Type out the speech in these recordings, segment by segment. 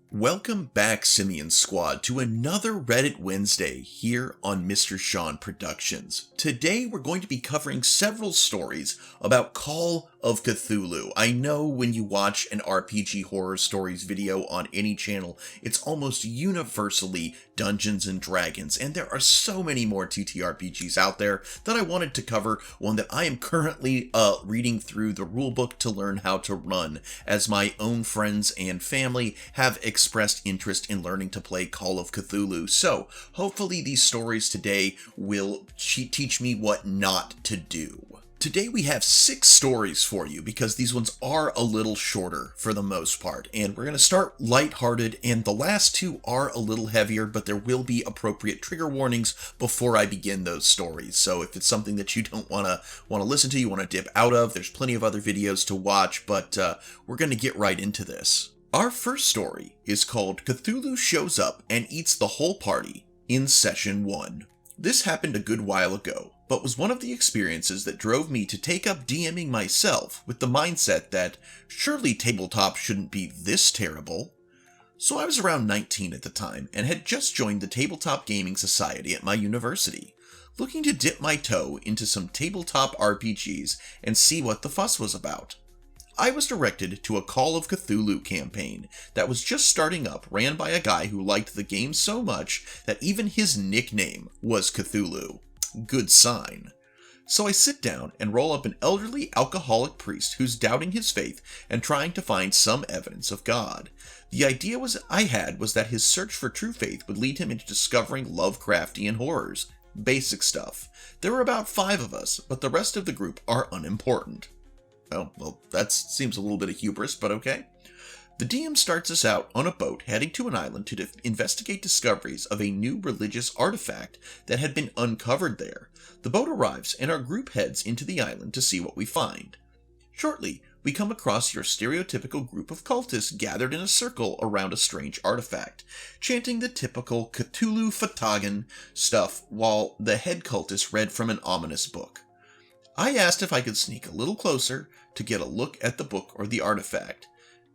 Welcome back, Simian Squad, to another Reddit Wednesday here on Mr. Sean Productions. Today we're going to be covering several stories about Call of Cthulhu. I know when you watch an RPG Horror Stories video on any channel, it's almost universally Dungeons and Dragons, and there are so many more TTRPGs out there that I wanted to cover one that I am currently reading through the rulebook to learn how to run, as my own friends and family have expressed interest in learning to play Call of Cthulhu. So hopefully these stories today will teach me what not to do. Today we have 6 stories for you because these ones are a little shorter for the most part, and we're going to start lighthearted, and the last 2 are a little heavier, but there will be appropriate trigger warnings before I begin those stories. So if it's something that you don't want to listen to, you want to dip out of, there's plenty of other videos to watch, but we're going to get right into this. Our first story is called Cthulhu Shows Up and Eats the Whole Party in Session 1. This happened a good while ago, but was one of the experiences that drove me to take up DMing myself with the mindset that surely tabletop shouldn't be this terrible. So I was around 19 at the time and had just joined the Tabletop Gaming Society at my university, looking to dip my toe into some tabletop RPGs and see what the fuss was about. I was directed to a Call of Cthulhu campaign that was just starting up, ran by a guy who liked the game so much that even his nickname was Cthulhu. Good sign. So I sit down and roll up an elderly alcoholic priest who's doubting his faith and trying to find some evidence of God. The idea I had was that his search for true faith would lead him into discovering Lovecraftian horrors. Basic stuff. There were about 5 of us, but the rest of the group are unimportant. Oh, well, that seems a little bit of hubris, but okay. The DM starts us out on a boat heading to an island to investigate discoveries of a new religious artifact that had been uncovered there. The boat arrives and our group heads into the island to see what we find. Shortly, we come across your stereotypical group of cultists gathered in a circle around a strange artifact, chanting the typical Cthulhu Fatagan stuff while the head cultist read from an ominous book. I asked if I could sneak a little closer to get a look at the book or the artifact.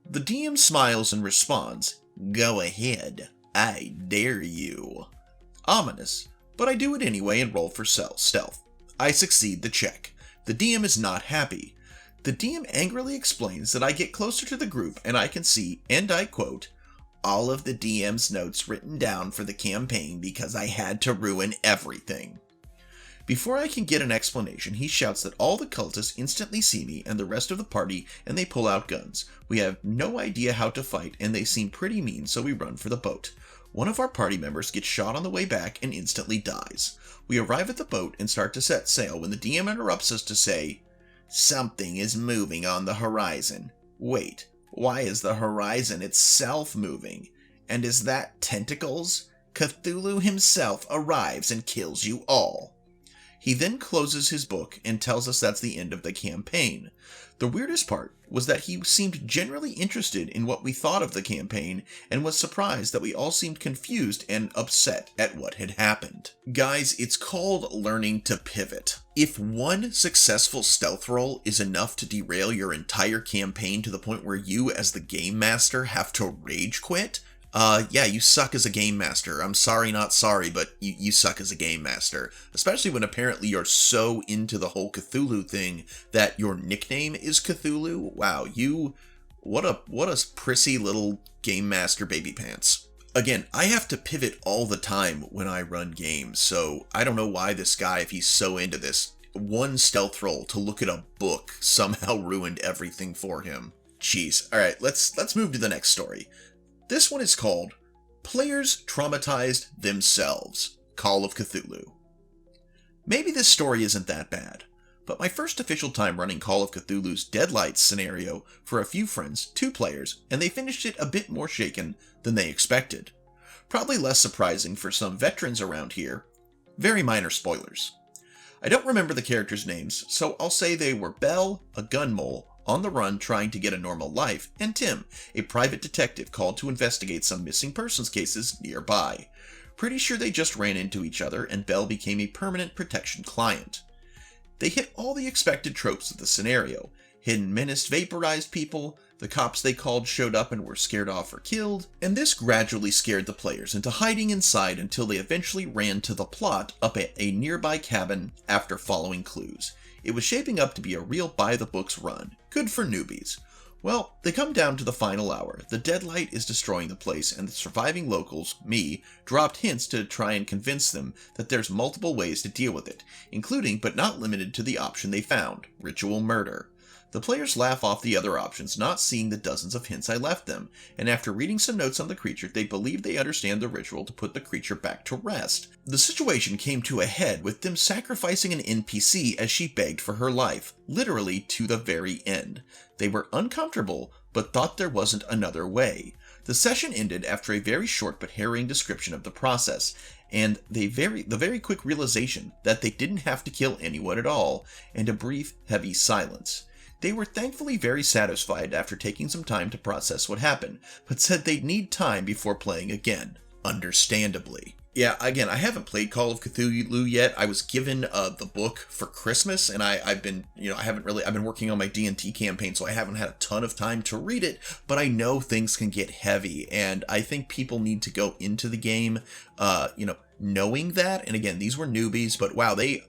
The DM smiles and responds, "Go ahead, I dare you." Ominous, but I do it anyway and roll for stealth. I succeed the check. The DM is not happy. The DM angrily explains that I get closer to the group and I can see, and I quote, "all of the DM's notes written down for the campaign because I had to ruin everything." Before I can get an explanation, he shouts that all the cultists instantly see me and the rest of the party, and they pull out guns. We have no idea how to fight, and they seem pretty mean, so we run for the boat. One of our party members gets shot on the way back and instantly dies. We arrive at the boat and start to set sail when the DM interrupts us to say, "Something is moving on the horizon. Wait, why is the horizon itself moving? And is that tentacles? Cthulhu himself arrives and kills you all." He then closes his book and tells us that's the end of the campaign. The weirdest part was that he seemed generally interested in what we thought of the campaign and was surprised that we all seemed confused and upset at what had happened. Guys, it's called learning to pivot. If one successful stealth roll is enough to derail your entire campaign to the point where you as the game master have to rage quit, yeah, you suck as a game master. I'm sorry, not sorry, but you suck as a game master. Especially when apparently you're so into the whole Cthulhu thing that your nickname is Cthulhu. Wow, what a prissy little game master baby pants. Again, I have to pivot all the time when I run games, so I don't know why this guy, if he's so into this, one stealth roll to look at a book somehow ruined everything for him. Jeez. Alright, let's move to the next story. This one is called Players Traumatized Themselves, Call of Cthulhu. Maybe this story isn't that bad, but my first official time running Call of Cthulhu's Deadlights scenario for a few friends, 2 players, and they finished it a bit more shaken than they expected. Probably less surprising for some veterans around here. Very minor spoilers. I don't remember the characters' names, so I'll say they were Belle, a gun mole, on the run trying to get a normal life, and Tim, a private detective called to investigate some missing persons cases nearby. Pretty sure they just ran into each other and Belle became a permanent protection client. They hit all the expected tropes of the scenario. Hidden Menace vaporized people, the cops they called showed up and were scared off or killed, and this gradually scared the players into hiding inside until they eventually ran to the plot up at a nearby cabin after following clues. It was shaping up to be a real by-the-books run. Good for newbies. Well, they come down to the final hour. The deadlight is destroying the place, and the surviving locals, me, dropped hints to try and convince them that there's multiple ways to deal with it, including but not limited to the option they found, ritual murder. The players laugh off the other options, not seeing the dozens of hints I left them, and after reading some notes on the creature, they believe they understand the ritual to put the creature back to rest. The situation came to a head with them sacrificing an NPC as she begged for her life, literally to the very end. They were uncomfortable, but thought there wasn't another way. The session ended after a very short but harrowing description of the process, and the very quick realization that they didn't have to kill anyone at all, and a brief, heavy silence. They were thankfully very satisfied after taking some time to process what happened, but said they'd need time before playing again. Understandably. Yeah, again, I haven't played Call of Cthulhu yet. I was given the book for Christmas, and I've been working on my D&T campaign, so I haven't had a ton of time to read it, but I know things can get heavy, and I think people need to go into the game, knowing that. And again, these were newbies, but wow, they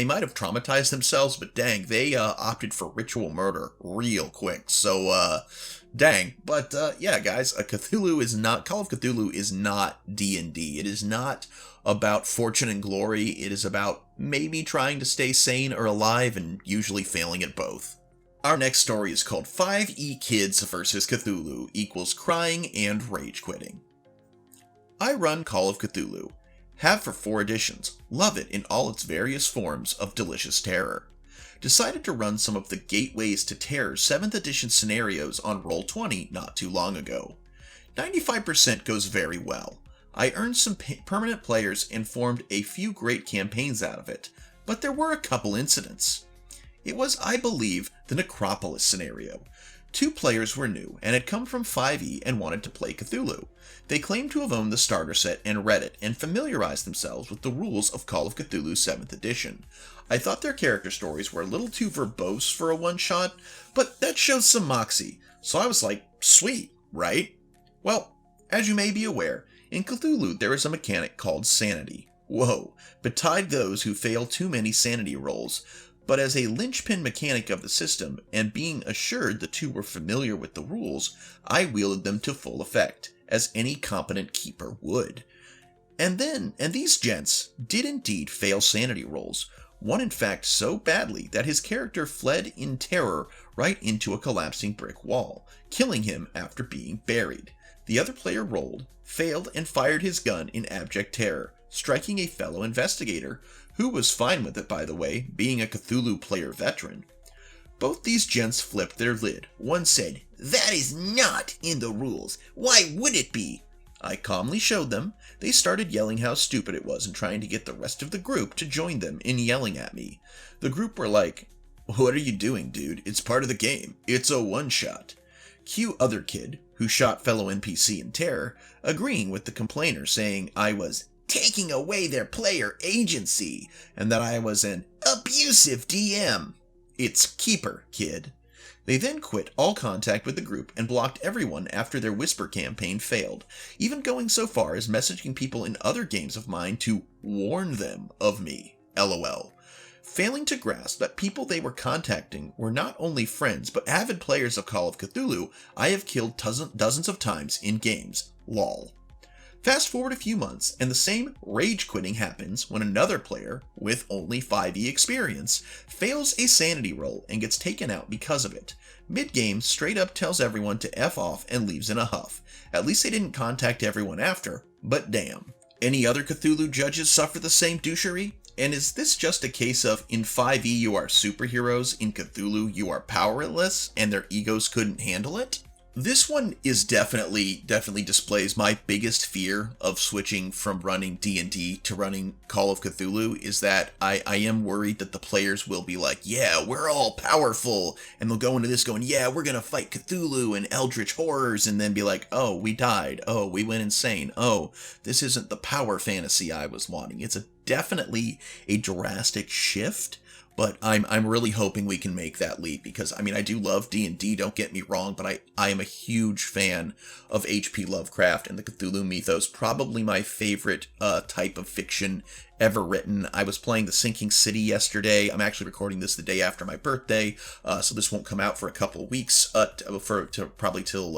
might have traumatized themselves, but dang, they opted for ritual murder real quick. So, dang. But yeah, guys, Call of Cthulhu is not D&D. It is not about fortune and glory. It is about maybe trying to stay sane or alive, and usually failing at both. Our next story is called 5e Kids vs. Cthulhu equals crying and rage quitting. I run Call of Cthulhu. Have for 4 editions. Love it in all its various forms of delicious terror. Decided to run some of the Gateways to Terror 7th edition scenarios on Roll20 not too long ago. 95% goes very well. I earned some permanent players and formed a few great campaigns out of it, but there were a couple incidents. It was, I believe, the Necropolis scenario. 2 players were new and had come from 5e and wanted to play Cthulhu. They claimed to have owned the starter set and read it, and familiarized themselves with the rules of Call of Cthulhu 7th edition. I thought their character stories were a little too verbose for a one-shot, but that shows some moxie, so I was like, sweet, right? Well, as you may be aware, in Cthulhu there is a mechanic called sanity. Whoa, betide those who fail too many sanity rolls. But as a linchpin mechanic of the system, and being assured the 2 were familiar with the rules, I wielded them to full effect, as any competent keeper would. And these gents did indeed fail sanity rolls, one in fact so badly that his character fled in terror right into a collapsing brick wall, killing him after being buried. The other player rolled, failed, and fired his gun in abject terror, striking a fellow investigator, who was fine with it, by the way, being a Cthulhu player veteran. Both these gents flipped their lid. One said, "That is not in the rules. Why would it be?" I calmly showed them. They started yelling how stupid it was and trying to get the rest of the group to join them in yelling at me. The group were like, "What are you doing, dude? It's part of the game. It's a one-shot." Cue other kid, who shot fellow NPC in terror, agreeing with the complainer, saying I was taking away their player agency, and that I was an abusive DM. It's Keeper, kid. They then quit all contact with the group and blocked everyone after their Whisper campaign failed, even going so far as messaging people in other games of mine to warn them of me. LOL. Failing to grasp that people they were contacting were not only friends but avid players of Call of Cthulhu I have killed dozens of times in games. LOL. Fast forward a few months, and the same rage quitting happens when another player, with only 5e experience, fails a sanity roll and gets taken out because of it. Mid-game, straight up tells everyone to F off and leaves in a huff. At least they didn't contact everyone after, but damn. Any other Cthulhu judges suffer the same douchery? And is this just a case of, in 5e you are superheroes, in Cthulhu you are powerless, and their egos couldn't handle it? This one is definitely displays my biggest fear of switching from running D&D to running Call of Cthulhu, is that I am worried that the players will be like, yeah, we're all powerful, and they'll go into this going, yeah, we're gonna fight Cthulhu and eldritch horrors, and then be like, oh, we died, oh, we went insane, oh, this isn't the power fantasy I was wanting. It's definitely a drastic shift, but I'm really hoping we can make that leap, because I mean, I do love D&D, don't get me wrong, but I am a huge fan of H.P. Lovecraft and the Cthulhu mythos. Probably my favorite type of fiction ever written. I was playing The Sinking City yesterday. I'm actually recording this the day after my birthday, so this won't come out for a couple of weeks, probably till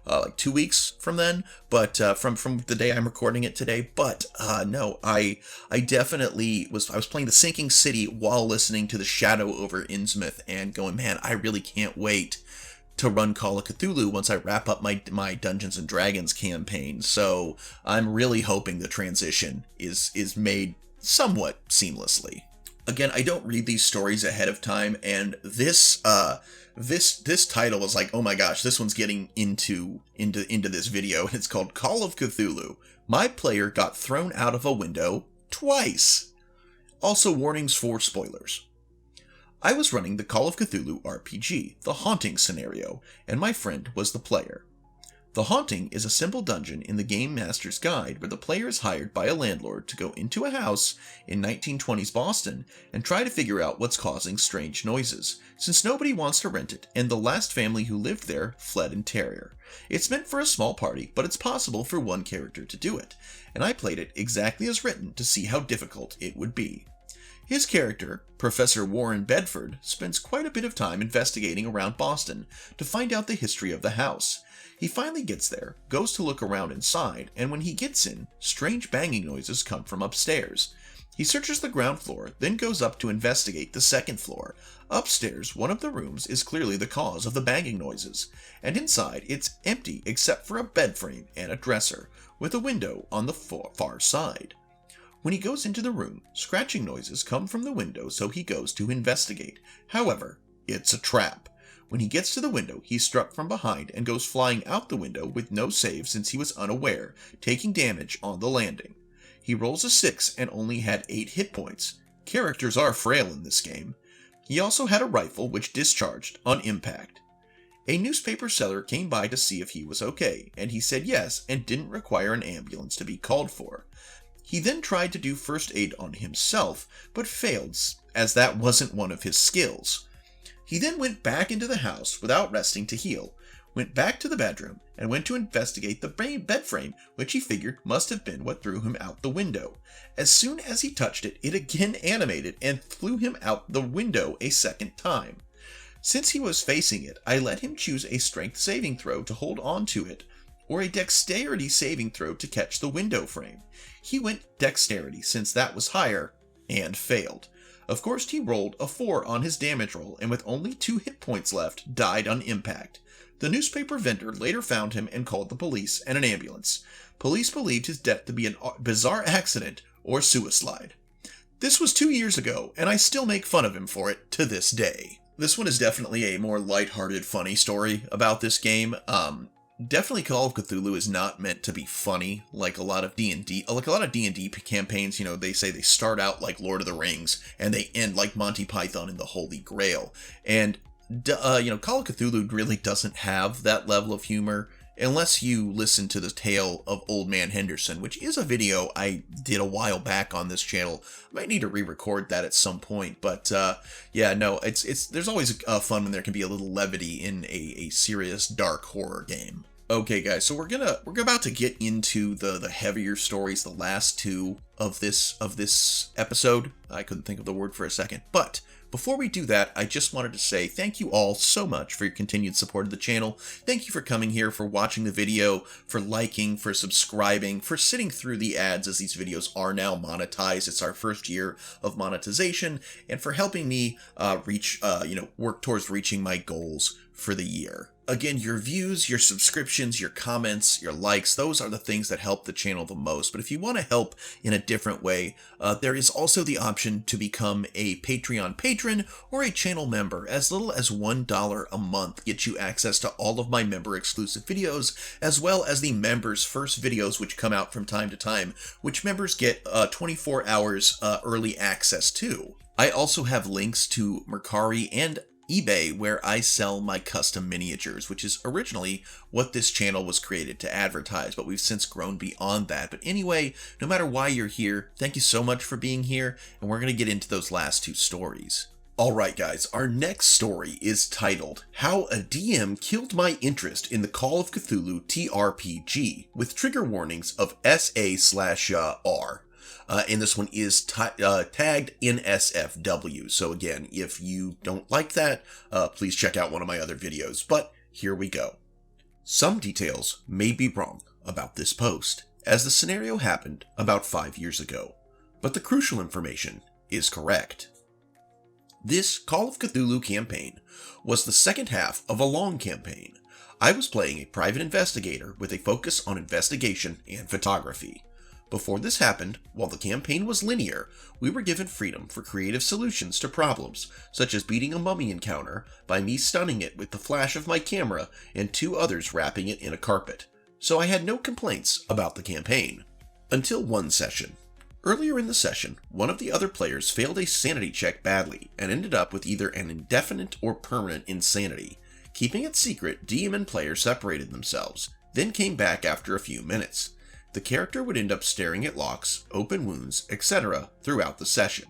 like 2 weeks from then, but from the day I'm recording it today. But no, I definitely was playing The Sinking City while listening to The Shadow over Innsmouth and going, man, I really can't wait to run Call of Cthulhu once I wrap up my Dungeons and Dragons campaign. So I'm really hoping the transition is made somewhat seamlessly. Again, I don't read these stories ahead of time, and this title was like, oh my gosh, this one's getting into this video, and it's called Call of Cthulhu. My player got thrown out of a window twice. Also, warnings for spoilers. I was running the Call of Cthulhu RPG, the Haunting scenario, and my friend was the player. The Haunting is a simple dungeon in the Game Master's Guide where the player is hired by a landlord to go into a house in 1920s Boston and try to figure out what's causing strange noises, since nobody wants to rent it and the last family who lived there fled in terror. It's meant for a small party, but it's possible for one character to do it, and I played it exactly as written to see how difficult it would be. His character, Professor Warren Bedford, spends quite a bit of time investigating around Boston to find out the history of the house. He finally gets there, goes to look around inside, and when he gets in, strange banging noises come from upstairs. He searches the ground floor, then goes up to investigate the second floor. Upstairs, one of the rooms is clearly the cause of the banging noises, and inside it's empty except for a bed frame and a dresser, with a window on the far side. When he goes into the room, scratching noises come from the window, so he goes to investigate. However, it's a trap. When he gets to the window, he's struck from behind and goes flying out the window with no save since he was unaware, taking damage on the landing. He rolls a 6 and only had 8 hit points. Characters are frail in this game. He also had a rifle which discharged on impact. A newspaper seller came by to see if he was okay, and he said yes and didn't require an ambulance to be called for. He then tried to do first aid on himself, but failed, as that wasn't one of his skills. He then went back into the house without resting to heal, went back to the bedroom, and went to investigate the bed frame, which he figured must have been what threw him out the window. As soon as he touched it, it again animated and threw him out the window a second time. Since he was facing it, I let him choose a strength saving throw to hold on to it, or a dexterity saving throw to catch the window frame. He went dexterity since that was higher, and failed. Of course, he rolled a 4 on his damage roll, and with only 2 hit points left, died on impact. The newspaper vendor later found him and called the police and an ambulance. Police believed his death to be a bizarre accident or suicide. This was 2 years ago, and I still make fun of him for it to this day. This one is definitely a more lighthearted, funny story about this game. Definitely Call of Cthulhu is not meant to be funny like a lot of D&D. Like a lot of D&D campaigns, you know, they say they start out like Lord of the Rings and they end like Monty Python and the Holy Grail. And, Call of Cthulhu really doesn't have that level of humor unless you listen to the tale of Old Man Henderson, which is a video I did a while back on this channel. I might need to re-record that at some point, but there's always fun when there can be a little levity in a serious dark horror game. Okay, guys, so we're about to get into the heavier stories, the last 2 of this episode. I couldn't think of the word for a second, but before we do that, I just wanted to say thank you all so much for your continued support of the channel. Thank you for coming here, for watching the video, for liking, for subscribing, for sitting through the ads as these videos are now monetized. It's our first year of monetization, and for helping me work towards reaching my goals for the year. Again, your views, your subscriptions, your comments, your likes, those are the things that help the channel the most. But if you want to help in a different way, there is also the option to become a Patreon patron or a channel member. As little as $1 a month gets you access to all of my member exclusive videos, as well as the members' first videos, which come out from time to time, which members get 24 hours early access to. I also have links to Mercari and eBay, where I sell my custom miniatures, which is originally what this channel was created to advertise, but we've since grown beyond that. But anyway, no matter why you're here, thank you so much for being here, and we're going to get into those last two stories. Alright guys, our next story is titled, How a DM Killed My Interest in the Call of Cthulhu TTRPG, with trigger warnings of SA/R. And this one is tagged NSFW, so again, if you don't like that, please check out one of my other videos, but here we go. Some details may be wrong about this post, as the scenario happened about 5 years ago, but the crucial information is correct. This Call of Cthulhu campaign was the second half of a long campaign. I was playing a private investigator with a focus on investigation and photography. Before this happened, while the campaign was linear, we were given freedom for creative solutions to problems, such as beating a mummy encounter by me stunning it with the flash of my camera and two others wrapping it in a carpet. So I had no complaints about the campaign. Until one session. Earlier in the session, one of the other players failed a sanity check badly and ended up with either an indefinite or permanent insanity. Keeping it secret, DM and player separated themselves, then came back after a few minutes. The character would end up staring at locks, open wounds, etc. throughout the session.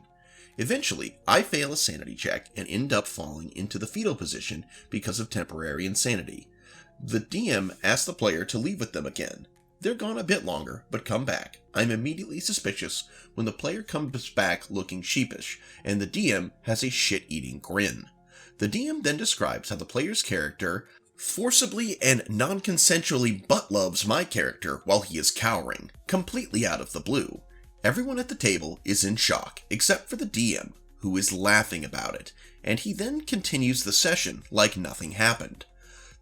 Eventually, I fail a sanity check and end up falling into the fetal position because of temporary insanity. The DM asks the player to leave with them again. They're gone a bit longer, but come back. I'm immediately suspicious when the player comes back looking sheepish, and the DM has a shit-eating grin. The DM then describes how the player's character forcibly and non-consensually butt-loves my character while he is cowering, completely out of the blue. Everyone at the table is in shock, except for the DM, who is laughing about it, and he then continues the session like nothing happened.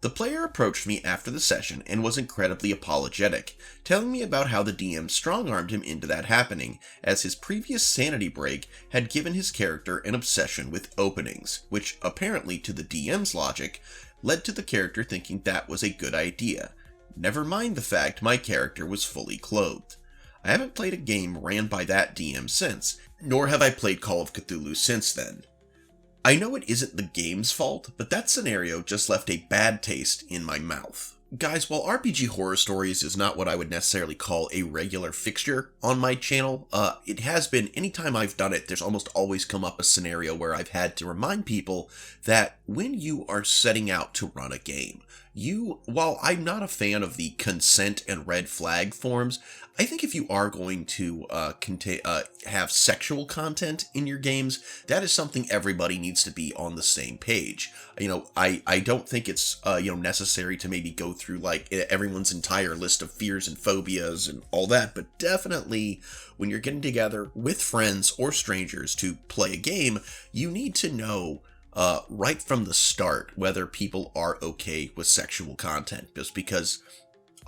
The player approached me after the session and was incredibly apologetic, telling me about how the DM strong-armed him into that happening, as his previous sanity break had given his character an obsession with openings, which apparently, to the DM's logic, led to the character thinking that was a good idea. Never mind the fact my character was fully clothed. I haven't played a game ran by that DM since, nor have I played Call of Cthulhu since then. I know it isn't the game's fault, but that scenario just left a bad taste in my mouth. Guys, while RPG Horror Stories is not what I would necessarily call a regular fixture on my channel, it has been, anytime I've done it, there's almost always come up a scenario where I've had to remind people that when you are setting out to run a game, while I'm not a fan of the consent and red flag forms, I think if you are going to have sexual content in your games, that is something everybody needs to be on the same page. I don't think it's necessary to maybe go through like everyone's entire list of fears and phobias and all that, but definitely when you're getting together with friends or strangers to play a game, you need to know right from the start whether people are okay with sexual content, just because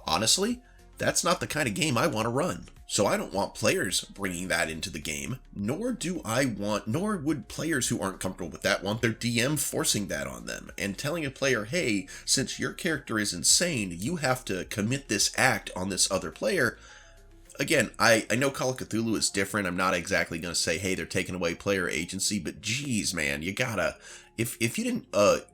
honestly, that's not the kind of game I want to run. So I don't want players bringing that into the game, nor would players who aren't comfortable with that want their DM forcing that on them and telling a player, hey, since your character is insane, you have to commit this act on this other player. Again, I know Call of Cthulhu is different. I'm not exactly going to say, hey, they're taking away player agency, but geez, man, you gotta, if you didn't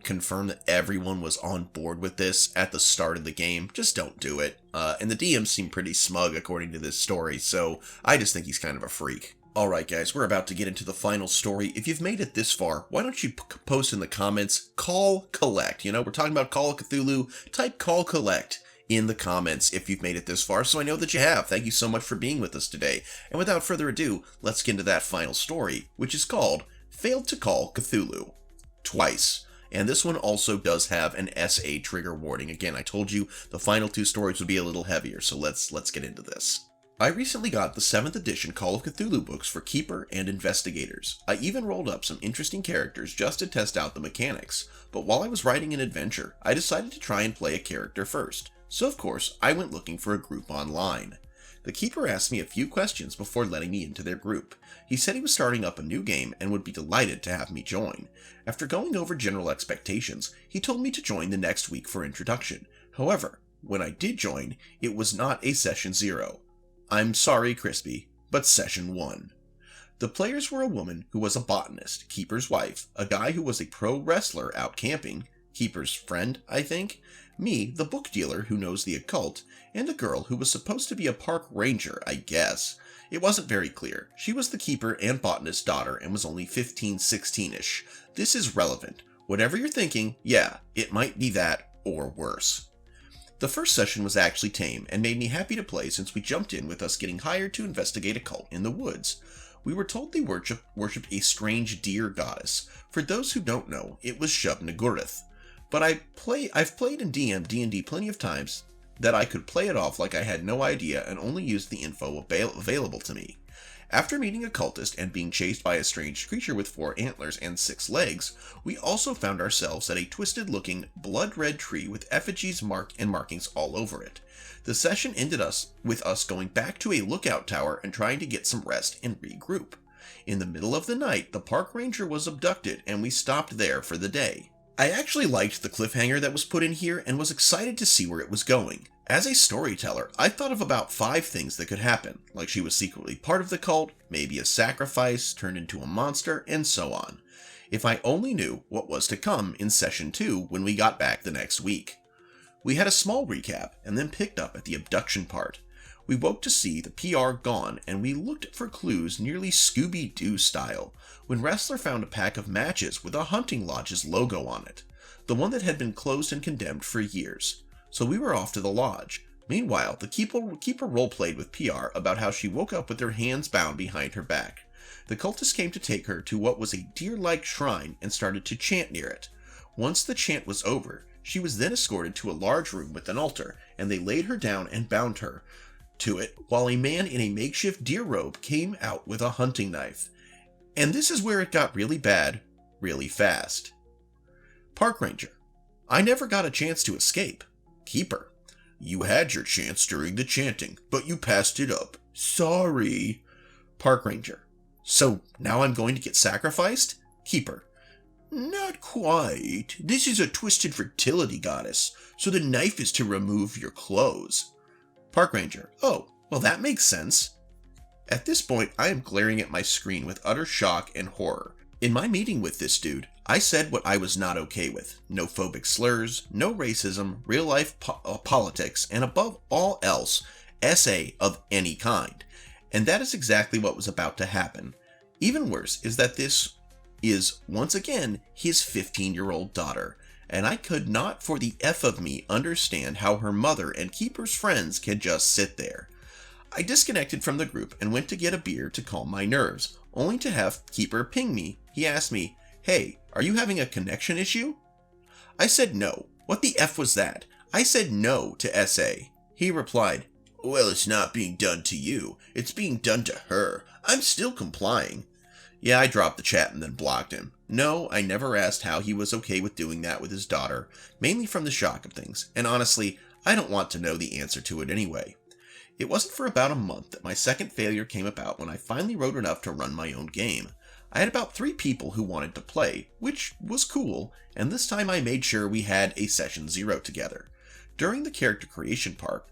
confirm that everyone was on board with this at the start of the game, just don't do it. And the DM seemed pretty smug according to this story, so I just think he's kind of a freak. Alright guys, we're about to get into the final story. If you've made it this far, why don't you post in the comments, Call Collect. We're talking about Call of Cthulhu, type Call Collect in the comments if you've made it this far, so I know that you have. Thank you so much for being with us today. And without further ado, let's get into that final story, which is called Failed to Call Cthulhu. Twice. And this one also does have an SA trigger warning. Again, I told you the final two stories would be a little heavier, so let's get into this. I recently got the 7th edition Call of Cthulhu books for Keeper and Investigators. I even rolled up some interesting characters just to test out the mechanics, but while I was writing an adventure, I decided to try and play a character first. So of course, I went looking for a group online. The Keeper asked me a few questions before letting me into their group. He said he was starting up a new game and would be delighted to have me join. After going over general expectations, he told me to join the next week for introduction. However, when I did join, it was not a Session 0. I'm sorry, Crispy, but Session 1. The players were a woman who was a botanist, Keeper's wife, a guy who was a pro wrestler out camping, Keeper's friend, I think, me, the book dealer who knows the occult, and a girl who was supposed to be a park ranger, I guess. It wasn't very clear. She was the Keeper and botanist's daughter and was only 15, 16-ish. This is relevant. Whatever you're thinking, yeah, it might be that, or worse. The first session was actually tame, and made me happy to play since we jumped in with us getting hired to investigate a cult in the woods. We were told they worshipped a strange deer goddess. For those who don't know, it was Shub-Niggurath. But I've played and DM'd D&D plenty of times that I could play it off like I had no idea and only used the info available to me. After meeting a cultist and being chased by a strange creature with 4 antlers and 6 legs, we also found ourselves at a twisted-looking, blood-red tree with effigies and markings all over it. The session ended with us going back to a lookout tower and trying to get some rest and regroup. In the middle of the night, the park ranger was abducted and we stopped there for the day. I actually liked the cliffhanger that was put in here and was excited to see where it was going. As a storyteller, I thought of about 5 things that could happen, like she was secretly part of the cult, maybe a sacrifice, turned into a monster, and so on. If I only knew what was to come in Session 2 when we got back the next week. We had a small recap, and then picked up at the abduction part. We woke to see the PR gone, and we looked for clues nearly Scooby-Doo style, when Wrestler found a pack of matches with a hunting lodge's logo on it, the one that had been closed and condemned for years. So we were off to the lodge. Meanwhile, the Keeper roleplayed with PR about how she woke up with her hands bound behind her back. The cultists came to take her to what was a deer-like shrine and started to chant near it. Once the chant was over, she was then escorted to a large room with an altar, and they laid her down and bound her to it, while a man in a makeshift deer robe came out with a hunting knife. And this is where it got really bad, really fast. Park Ranger. I never got a chance to escape. Keeper. You had your chance during the chanting, but you passed it up. Sorry. Park Ranger. So now I'm going to get sacrificed? Keeper. Not quite. This is a twisted fertility goddess, so the knife is to remove your clothes. Park Ranger. Oh, well that makes sense. At this point, I am glaring at my screen with utter shock and horror. In my meeting with this dude, I said what I was not okay with. No phobic slurs, no racism, real-life politics, and above all else, SA of any kind. And that is exactly what was about to happen. Even worse is that this is, once again, his 15-year-old daughter, and I could not for the F of me understand how her mother and Keeper's friends can just sit there. I disconnected from the group and went to get a beer to calm my nerves, only to have Keeper ping me. He asked me, "Hey, are you having a connection issue?" I said no. What the F was that? I said no to SA. He replied, "Well, it's not being done to you. It's being done to her. I'm still complying." Yeah, I dropped the chat and then blocked him. No, I never asked how he was okay with doing that with his daughter, mainly from the shock of things, and honestly, I don't want to know the answer to it anyway. It wasn't for about a month that my second failure came about when I finally wrote enough to run my own game. I had about 3 people who wanted to play, which was cool, and this time I made sure we had a session 0 together. During the character creation part,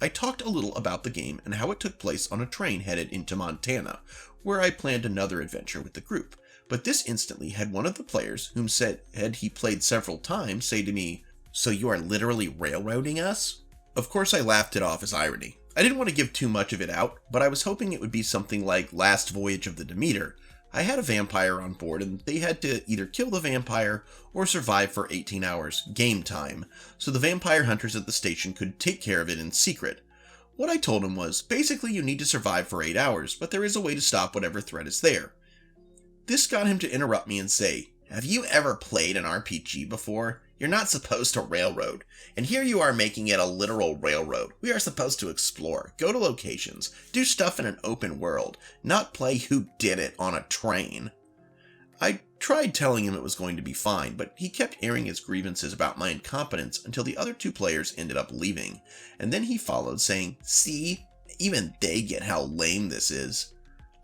I talked a little about the game and how it took place on a train headed into Montana, where I planned another adventure with the group. But this instantly had one of the players, whom said he played several times, say to me, "So you are literally railroading us?" Of course I laughed it off as irony. I didn't want to give too much of it out, but I was hoping it would be something like Last Voyage of the Demeter. I had a vampire on board and they had to either kill the vampire or survive for 18 hours, game time, so the vampire hunters at the station could take care of it in secret. What I told him was, basically you need to survive for 8 hours, but there is a way to stop whatever threat is there. This got him to interrupt me and say, "Have you ever played an RPG before? You're not supposed to railroad. And here you are making it a literal railroad. We are supposed to explore, go to locations, do stuff in an open world, not play who did it on a train." I tried telling him it was going to be fine, but he kept airing his grievances about my incompetence until the other 2 players ended up leaving. And then he followed saying, "See, even they get how lame this is."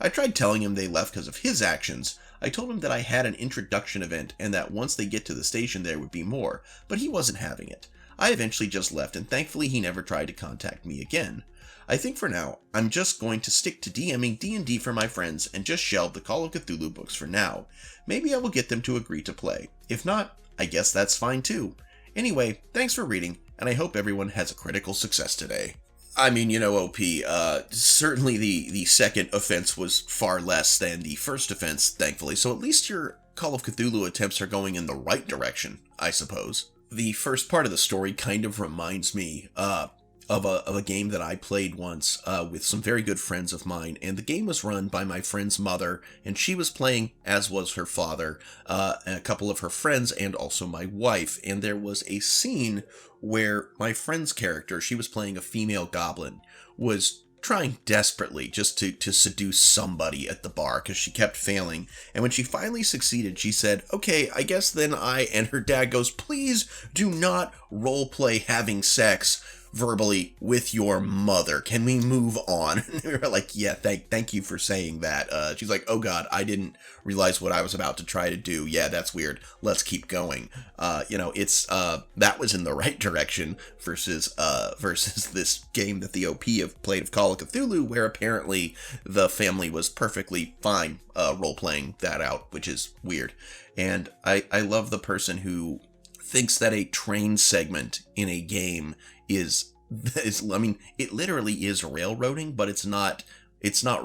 I tried telling him they left because of his actions. I told him that I had an introduction event and that once they get to the station there would be more, but he wasn't having it. I eventually just left, and thankfully he never tried to contact me again. I think for now, I'm just going to stick to DMing D&D for my friends and just shelve the Call of Cthulhu books for now. Maybe I will get them to agree to play. If not, I guess that's fine too. Anyway, thanks for reading, and I hope everyone has a critical success today. I mean, OP, certainly the second offense was far less than the first offense, thankfully, so at least your Call of Cthulhu attempts are going in the right direction, I suppose. The first part of the story kind of reminds me, of a game that I played once with some very good friends of mine, and the game was run by my friend's mother, and she was playing, as was her father, and a couple of her friends, and also my wife, and there was a scene where my friend's character, she was playing a female goblin, was trying desperately just to seduce somebody at the bar because she kept failing, and when she finally succeeded, she said, "Okay, I guess then and her dad goes, "Please do not roleplay having sex verbally with your mother. Can we move on?" And we were like, "Yeah, thank you for saying that." She's like, "Oh God, I didn't realize what I was about to try to do. Yeah, that's weird. Let's keep going." It's that was in the right direction versus this game that the OP have played of Call of Cthulhu, where apparently the family was perfectly fine role playing that out, which is weird. And I love the person who thinks that a train segment in a game is I mean, it literally is railroading, but it's not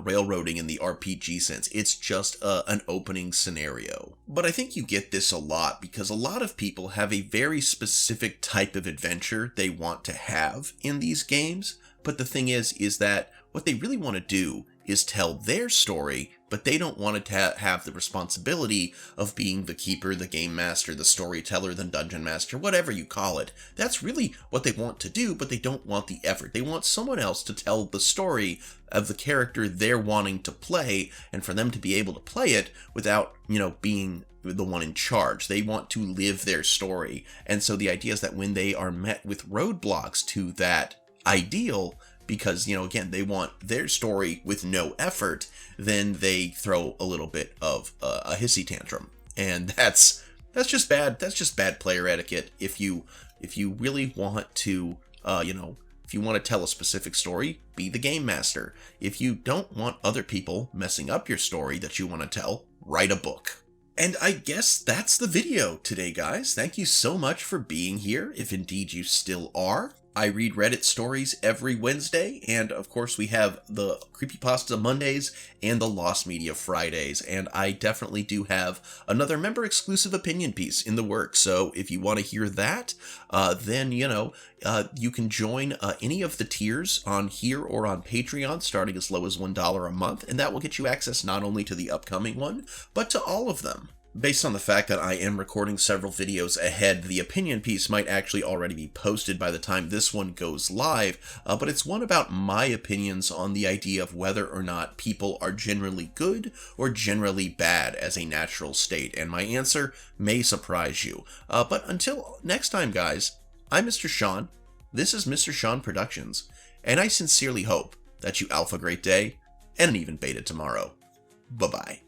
railroading in the RPG sense. It's just an opening scenario. But I think you get this a lot because a lot of people have a very specific type of adventure they want to have in these games. But the thing is that what they really want to do is tell their story, but they don't want to have the responsibility of being the keeper, the game master, the storyteller, the dungeon master, whatever you call it. That's really what they want to do, but they don't want the effort. They want someone else to tell the story of the character they're wanting to play, and for them to be able to play it without, being the one in charge. They want to live their story. And so the idea is that when they are met with roadblocks to that ideal, because, again, they want their story with no effort, then they throw a little bit of a hissy tantrum. And that's just bad. That's just bad player etiquette. If you really want to, if you want to tell a specific story, be the game master. If you don't want other people messing up your story that you want to tell, write a book. And I guess that's the video today, guys. Thank you so much for being here, if indeed you still are. I read Reddit stories every Wednesday, and of course we have the Creepypasta Mondays and the Lost Media Fridays, and I definitely do have another member-exclusive opinion piece in the works, so if you want to hear that, then, you can join any of the tiers on here or on Patreon, starting as low as $1 a month, and that will get you access not only to the upcoming one, but to all of them. Based on the fact that I am recording several videos ahead, the opinion piece might actually already be posted by the time this one goes live, but it's one about my opinions on the idea of whether or not people are generally good or generally bad as a natural state, and my answer may surprise you. But until next time, guys, I'm Mr. Sean, this is Mr. Sean Productions, and I sincerely hope that you alpha great day and an even beta tomorrow. Bye-bye.